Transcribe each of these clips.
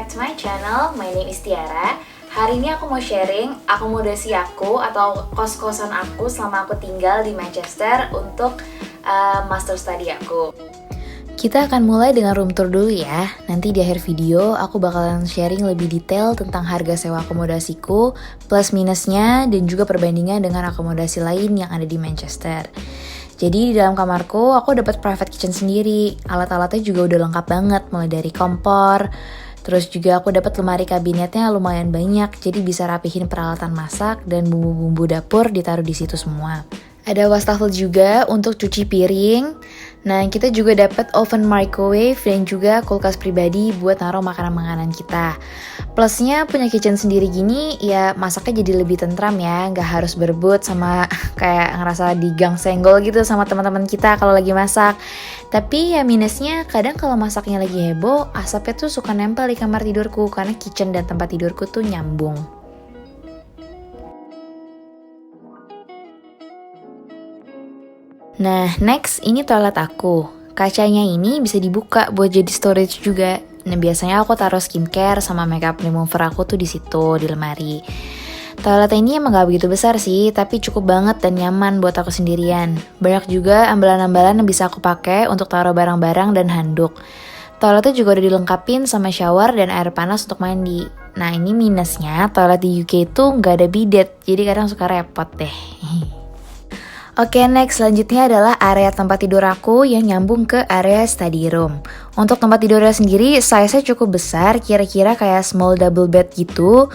back to my channel. My name is Tiara. Hari ini aku mau sharing akomodasi aku atau kos-kosan aku selama aku tinggal di Manchester untuk master study aku. Kita akan mulai dengan room tour dulu ya. Nanti di akhir video aku bakalan sharing lebih detail tentang harga sewa akomodasiku, plus minusnya, dan juga perbandingan dengan akomodasi lain yang ada di Manchester. Jadi di dalam kamarku aku dapat private kitchen sendiri. Alat-alatnya juga udah lengkap banget, mulai dari kompor. Terus juga aku dapat lemari kabinetnya lumayan banyak, jadi bisa rapihin peralatan masak dan bumbu-bumbu dapur ditaruh di situ semua. Ada wastafel juga untuk cuci piring. Nah, kita juga dapat oven microwave dan juga kulkas pribadi buat naruh makanan-makanan kita. Plusnya punya kitchen sendiri gini, ya masaknya jadi lebih tentram ya, nggak harus berebut sama kayak ngerasa digang senggol gitu sama teman-teman kita kalau lagi masak. Tapi ya minusnya kadang kalau masaknya lagi heboh, asapnya tuh suka nempel di kamar tidurku karena kitchen dan tempat tidurku tuh nyambung. Nah, next ini toilet aku. Kacanya ini bisa dibuka buat jadi storage juga. Nah, biasanya aku taruh skincare sama makeup remover aku tuh di situ di lemari. Toilet ini emang gak begitu besar sih, tapi cukup banget dan nyaman buat aku sendirian. Banyak juga ambalan-ambalan yang bisa aku pakai untuk taruh barang-barang dan handuk. Toiletnya juga udah dilengkapin sama shower dan air panas untuk mandi. Nah, ini minusnya toilet di UK itu gak ada bidet, jadi kadang suka repot deh. Oke, next selanjutnya adalah area tempat tidur aku yang nyambung ke area study room. Untuk tempat tidurnya sendiri, size-nya cukup besar, kira-kira kayak small double bed gitu.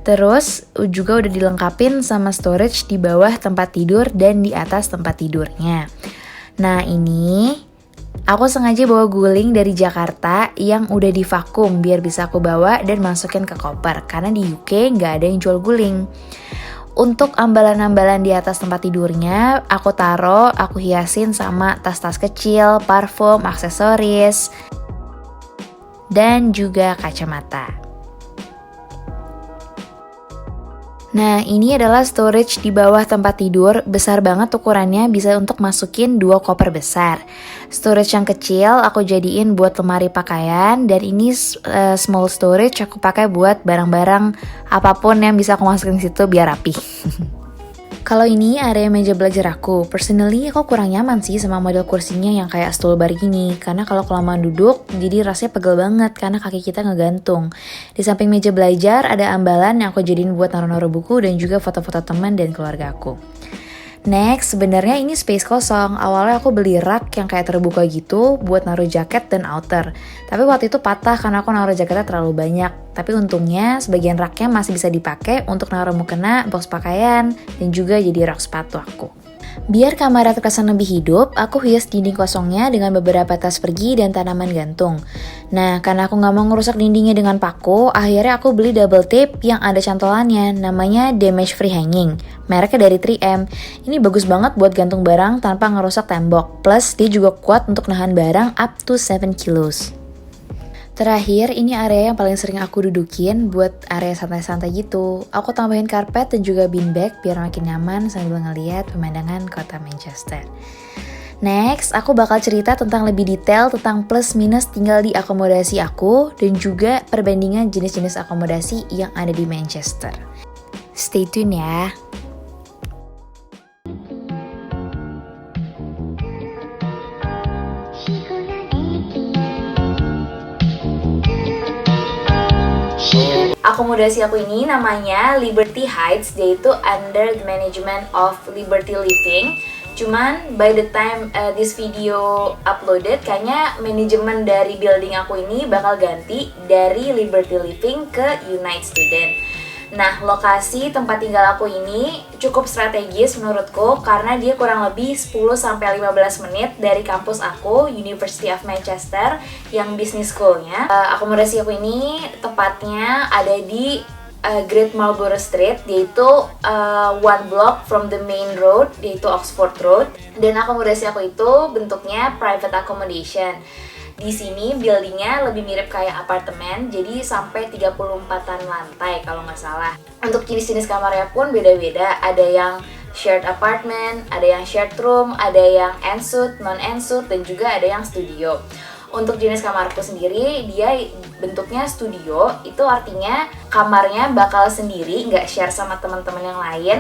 Terus juga udah dilengkapin sama storage di bawah tempat tidur dan di atas tempat tidurnya. Nah, ini aku sengaja bawa guling dari Jakarta yang udah divakum biar bisa aku bawa dan masukin ke koper. Karena di UK nggak ada yang jual guling. Untuk ambalan-ambalan di atas tempat tidurnya, aku hiasin sama tas-tas kecil, parfum, aksesoris, dan juga kacamata. Nah, ini adalah storage di bawah tempat tidur, besar banget ukurannya, bisa untuk masukin 2 koper besar. Storage yang kecil aku jadiin buat lemari pakaian, dan ini small storage aku pakai buat barang-barang apapun yang bisa aku masukin situ biar rapi. Kalau ini area meja belajar aku, personally aku kurang nyaman sih sama model kursinya yang kayak stool bar gini. Karena kalau kelamaan duduk, jadi rasanya pegel banget karena kaki kita ngegantung. Di samping meja belajar ada ambalan yang aku jadiin buat naruh-naruh buku dan juga foto-foto teman dan keluarga aku. Next, sebenarnya ini space kosong. Awalnya aku beli rak yang kayak terbuka gitu buat naruh jaket dan outer. Tapi waktu itu patah karena aku naruh jaketnya terlalu banyak. Tapi untungnya sebagian raknya masih bisa dipakai untuk naruh mukena, box pakaian, dan juga jadi rak sepatu aku. Biar kamarnya terkesan lebih hidup, aku hias dinding kosongnya dengan beberapa tas pergi dan tanaman gantung. Nah, karena aku gak mau ngerusak dindingnya dengan paku, akhirnya aku beli double tape yang ada cantolannya, namanya Damage Free Hanging. Mereknya dari 3M. Ini bagus banget buat gantung barang tanpa ngerusak tembok. Plus, dia juga kuat untuk nahan barang up to 7 kilos. Terakhir, ini area yang paling sering aku dudukin buat area santai-santai gitu. Aku tambahin karpet dan juga beanbag biar makin nyaman sambil ngeliat pemandangan kota Manchester. Next, aku bakal cerita tentang lebih detail tentang plus minus tinggal di akomodasi aku dan juga perbandingan jenis-jenis akomodasi yang ada di Manchester. Stay tune ya. Akomodasi aku ini namanya Liberty Heights, yaitu under the management of Liberty Living. Cuman by the time this video uploaded, kayaknya manajemen dari building aku ini bakal ganti dari Liberty Living ke Unite Student. Nah, lokasi tempat tinggal aku ini cukup strategis menurutku karena dia kurang lebih 10-15 menit dari kampus aku, University of Manchester, yang business school-nya. Akomodasi aku ini tepatnya ada di Great Marlborough Street, yaitu one block from the main road, yaitu Oxford Road. Dan akomodasi aku itu bentuknya private accommodation. Di sini buildingnya lebih mirip kayak apartemen, jadi sampai 34-an lantai kalau nggak salah. Untuk jenis-jenis kamarnya pun beda-beda, ada yang shared apartment, ada yang shared room, ada yang ensuite, non-ensuite, dan juga ada yang studio. Untuk jenis kamarku sendiri, dia bentuknya studio, itu artinya kamarnya bakal sendiri, nggak share sama teman-teman yang lain.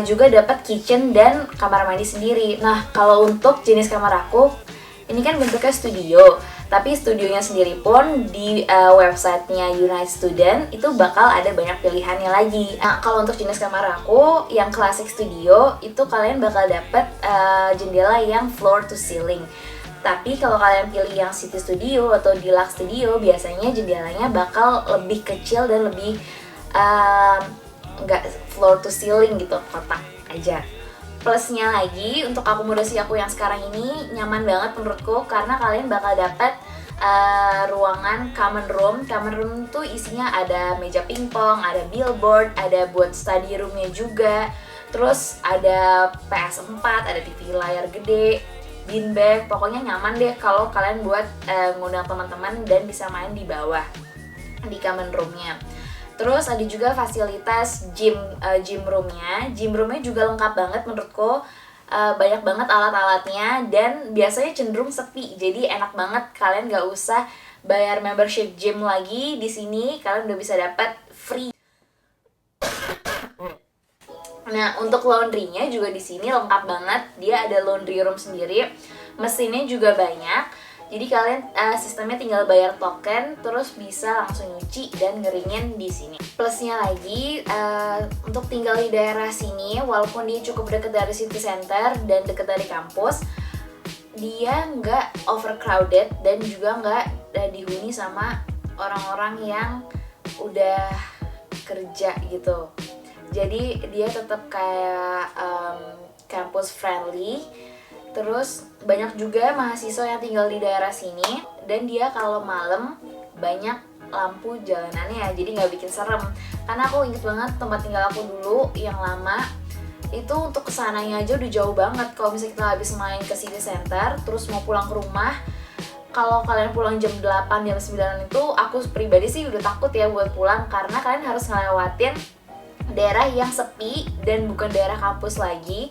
Juga dapat kitchen dan kamar mandi sendiri. Nah, kalau untuk jenis kamar aku, ini kan bentuknya studio, tapi studionya sendiri pun di websitenya United Student itu bakal ada banyak pilihannya lagi. Nah, kalau untuk jenis kamar aku yang classic studio, itu kalian bakal dapat jendela yang floor to ceiling. Tapi kalau kalian pilih yang city studio atau deluxe studio, biasanya jendelanya bakal lebih kecil dan lebih nggak floor to ceiling gitu, kotak aja. Plusnya lagi, untuk akomodasi aku yang sekarang ini nyaman banget menurutku, karena kalian bakal dapat ruangan common room. Common room tuh isinya ada meja pingpong, ada billboard, ada buat study roomnya juga. Terus ada PS4, ada TV layar gede, beanbag, pokoknya nyaman deh kalau kalian buat ngundang teman-teman dan bisa main di bawah di common roomnya. Terus ada juga fasilitas gym roomnya. Gym roomnya juga lengkap banget menurutku, banyak banget alat-alatnya dan biasanya cenderung sepi. Jadi enak banget, kalian nggak usah bayar membership gym lagi. Di sini kalian udah bisa dapat free. Nah, untuk laundrynya juga di sini lengkap banget. Dia ada laundry room sendiri, mesinnya juga banyak. Jadi kalian sistemnya tinggal bayar token, terus bisa langsung nyuci dan ngeringin di sini. Plusnya lagi, untuk tinggal di daerah sini, walaupun dia cukup dekat dari city center dan dekat dari kampus, dia nggak overcrowded dan juga nggak dihuni sama orang-orang yang udah kerja gitu. Jadi dia tetap kayak campus friendly. Terus banyak juga mahasiswa yang tinggal di daerah sini, dan dia kalau malam banyak lampu jalanannya, jadi nggak bikin serem. Karena aku inget banget tempat tinggal aku dulu yang lama, itu untuk kesananya aja udah jauh banget. Kalau misalnya kita habis main ke city center, terus mau pulang ke rumah, kalau kalian pulang jam 8, jam 9 itu, aku pribadi sih udah takut ya buat pulang, karena kalian harus ngelewatin daerah yang sepi dan bukan daerah kampus lagi.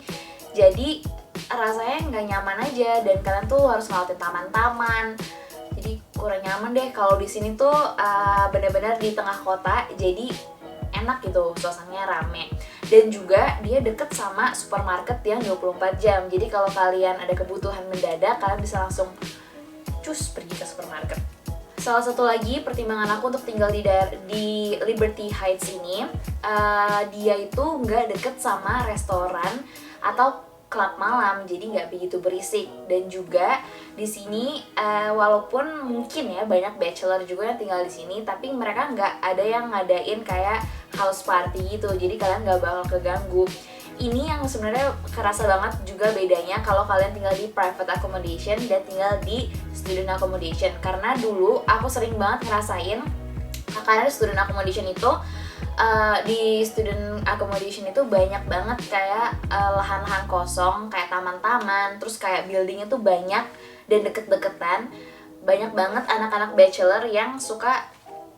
Jadi rasanya nggak nyaman aja, dan kalian tuh harus ngelewatin taman-taman. Jadi kurang nyaman deh. Kalau di sini tuh benar-benar di tengah kota, jadi enak gitu, suasananya rame. Dan juga dia deket sama supermarket yang 24 jam. Jadi kalau kalian ada kebutuhan mendadak, kalian bisa langsung cus pergi ke supermarket. Salah satu lagi pertimbangan aku untuk tinggal di Liberty Heights ini, dia itu nggak deket sama restoran atau klub malam, jadi nggak begitu berisik. Dan juga di sini walaupun mungkin ya banyak bachelor juga yang tinggal di sini, tapi mereka nggak ada yang ngadain kayak house party gitu, jadi kalian nggak bakal keganggu. Ini yang sebenarnya kerasa banget juga bedanya kalau kalian tinggal di private accommodation dan tinggal di student accommodation. Karena dulu aku sering banget ngerasain, karena student accommodation itu di student accommodation itu banyak banget kayak lahan-lahan kosong, kayak taman-taman, terus kayak buildingnya tuh banyak dan deket-deketan. Banyak banget anak-anak bachelor yang suka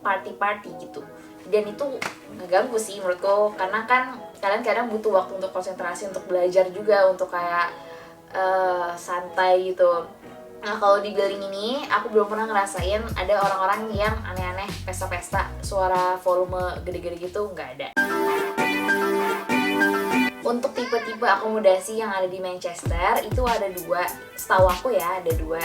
party-party gitu, dan itu ngeganggu sih menurutku, karena kan kalian kadang butuh waktu untuk konsentrasi, untuk belajar juga, untuk kayak santai gitu. Nah, kalau di building ini aku belum pernah ngerasain ada orang-orang yang aneh-aneh pesta-pesta, suara volume gede-gede gitu, nggak ada. Untuk tipe-tipe akomodasi yang ada di Manchester itu ada dua, setahu aku ya ada dua.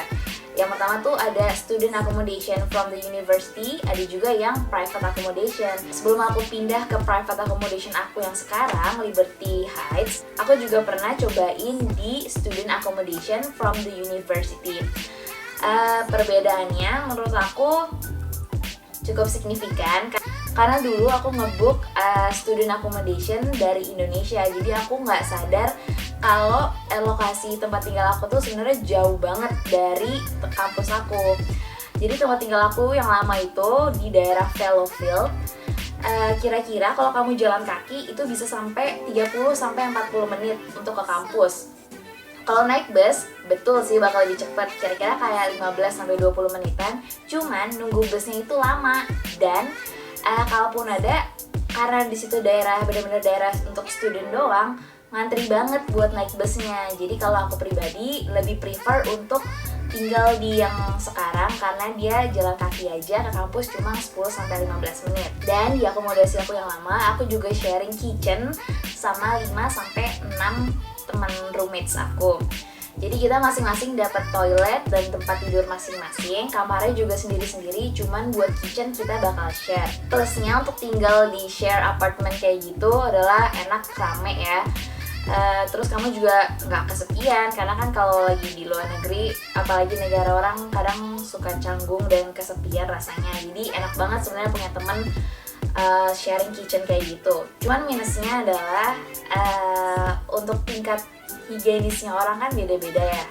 Yang pertama tuh ada student accommodation from the university, ada juga yang private accommodation. Sebelum aku pindah ke private accommodation aku yang sekarang, Liberty Heights, aku juga pernah cobain di student accommodation from the university. Perbedaannya menurut aku cukup signifikan, karena dulu aku ngebook student accommodation dari Indonesia, jadi aku nggak sadar kalau lokasi tempat tinggal aku tuh sebenarnya jauh banget dari kampus aku. Jadi tempat tinggal aku yang lama itu di daerah Fallowfield. Kira-kira kalau kamu jalan kaki itu bisa sampai 30-40 menit untuk ke kampus. Kalau naik bus, betul sih bakal lebih cepat, kira-kira kayak 15-20 menitan. Cuman nunggu busnya itu lama, dan kalaupun ada, karena di situ daerah benar-benar daerah untuk student doang, ngantri banget buat naik busnya. Jadi kalau aku pribadi lebih prefer untuk tinggal di yang sekarang karena dia jalan kaki aja ke kampus cuma 10-15 menit. Dan di akomodasi aku yang lama, aku juga sharing kitchen sama 5-6 teman roommates aku. Jadi kita masing-masing dapat toilet dan tempat tidur masing-masing. Kamarnya juga sendiri-sendiri, cuman buat kitchen kita bakal share. Plusnya untuk tinggal di share apartemen kayak gitu adalah enak, rame ya. Terus kamu juga nggak kesepian, karena kan kalau lagi di luar negeri, apalagi negara orang, kadang suka canggung dan kesepian rasanya. Jadi enak banget sebenarnya punya temen sharing kitchen kayak gitu. Cuman minusnya adalah untuk tingkat higienisnya orang kan beda-beda ya.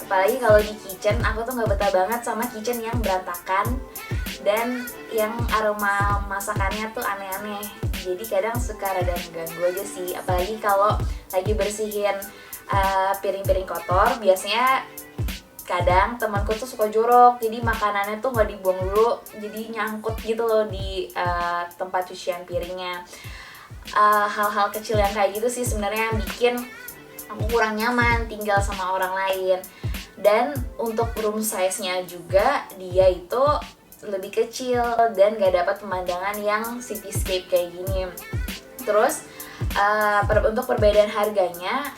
Apalagi kalau di kitchen, aku tuh nggak betah banget sama kitchen yang berantakan dan yang aroma masakannya tuh aneh-aneh. Jadi kadang suka rada mengganggu aja sih. Apalagi kalau lagi bersihin piring-piring kotor, biasanya kadang temanku tuh suka jorok, jadi makanannya tuh nggak dibuang dulu, jadi nyangkut gitu loh di tempat cucian piringnya. Hal-hal kecil yang kayak gitu sih sebenarnya yang bikin aku kurang nyaman tinggal sama orang lain. Dan untuk room size-nya juga dia itu lebih kecil dan gak dapat pemandangan yang cityscape kayak gini. Terus untuk perbedaan harganya,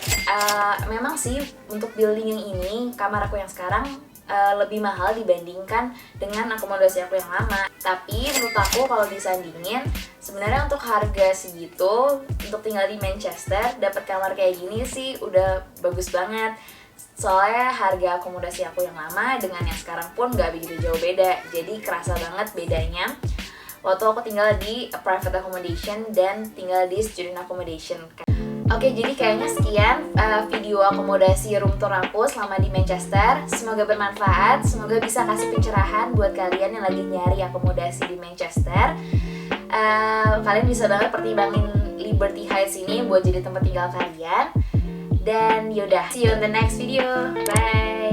memang sih untuk building yang ini, kamar aku yang sekarang lebih mahal dibandingkan dengan akomodasi aku yang lama. Tapi menurut aku kalau disandingin, sebenarnya untuk harga segitu, untuk tinggal di Manchester, dapat kamar kayak gini sih udah bagus banget. Soalnya harga akomodasi aku yang lama dengan yang sekarang pun gak begitu jauh beda. Jadi kerasa banget bedanya waktu aku tinggal di private accommodation dan tinggal di student accommodation. Oke, jadi kayaknya sekian video akomodasi room tour aku selama di Manchester. Semoga bermanfaat, semoga bisa kasih pencerahan buat kalian yang lagi nyari akomodasi di Manchester. Kalian bisa banget pertimbangin Liberty Heights ini buat jadi tempat tinggal kalian. Dan yaudah, see you in the next video. Bye!